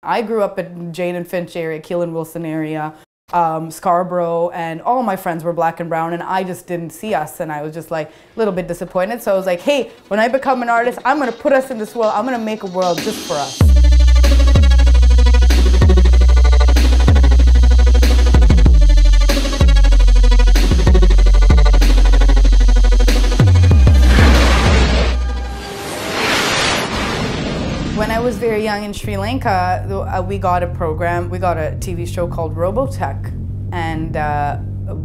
I grew up in Jane and Finch area, Keelan Wilson area, Scarborough, and all my friends were black and brown, and I just didn't see us, and I was just like a little bit disappointed. So I was like, hey, when I become an artist, I'm gonna put us in this world. I'm gonna make a world just for us. When I was very young in Sri Lanka, we got a program, we got a TV show called Robotech, and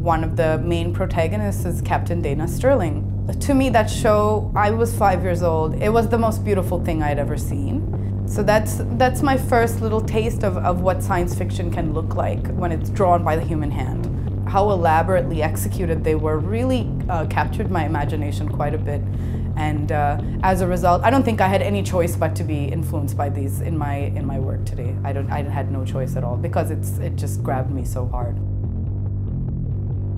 one of the main protagonists is Captain Dana Sterling. To me, that show, I was 5 years old. It was the most beautiful thing I'd ever seen. So that's my first little taste of what science fiction can look like when it's drawn by the human hand. How elaborately executed they were really captured my imagination quite a bit. And as a result, I don't think I had any choice but to be influenced by these in my work today. I had no choice at all because it just grabbed me so hard.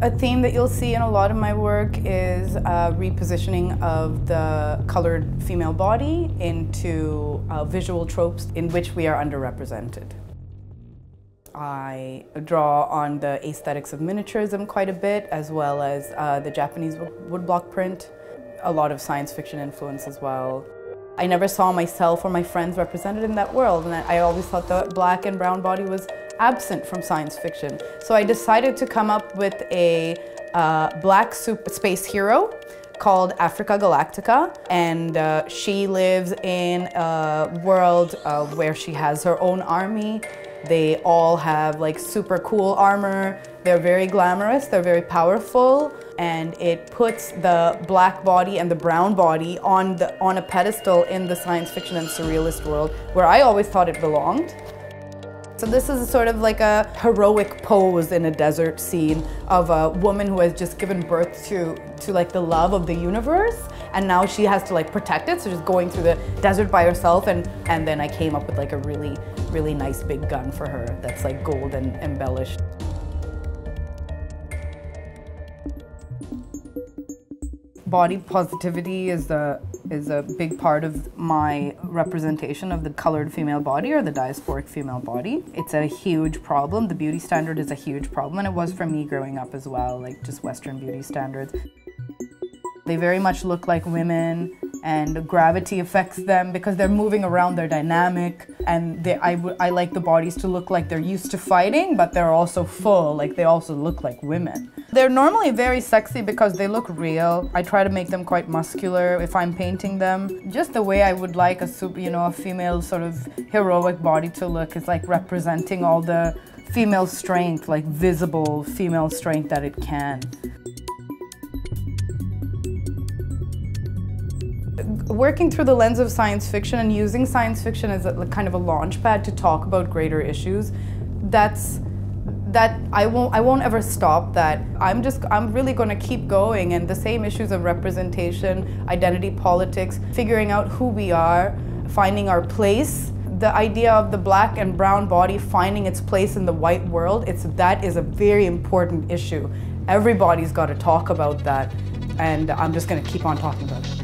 A theme that you'll see in a lot of my work is repositioning of the colored female body into visual tropes in which we are underrepresented. I draw on the aesthetics of miniaturism quite a bit, as well as the Japanese woodblock print. A lot of science fiction influence as well. I never saw myself or my friends represented in that world, and I always thought the black and brown body was absent from science fiction. So I decided to come up with a black space hero called Africa Galactica, and she lives in a world where she has her own army. They all have like super cool armor. They're very glamorous, they're very powerful, and it puts the black body and the brown body on a pedestal in the science fiction and surrealist world where I always thought it belonged. So this is sort of like a heroic pose in a desert scene of a woman who has just given birth to like the love of the universe, and now she has to like protect it, so she's going through the desert by herself, and then I came up with like a really nice big gun for her that's like gold and embellished. Body positivity is a big part of my representation of the colored female body or the diasporic female body. It's a huge problem. The beauty standard is a huge problem, and it was for me growing up as well, like just Western beauty standards. They very much look like women, and gravity affects them because they're moving around, they're dynamic, and I like the bodies to look like they're used to fighting, but they're also full, like they also look like women. They're normally very sexy because they look real. I try to make them quite muscular if I'm painting them. Just the way I would like a female sort of heroic body to look is like representing all the female strength, like visible female strength that it can. Working through the lens of science fiction and using science fiction as a kind of a launch pad to talk about greater issues, I won't ever stop that. I'm really going to keep going, and the same issues of representation, identity politics, figuring out who we are, finding our place. The idea of the black and brown body finding its place in the white world, that is a very important issue. Everybody's got to talk about that, and I'm just going to keep on talking about it.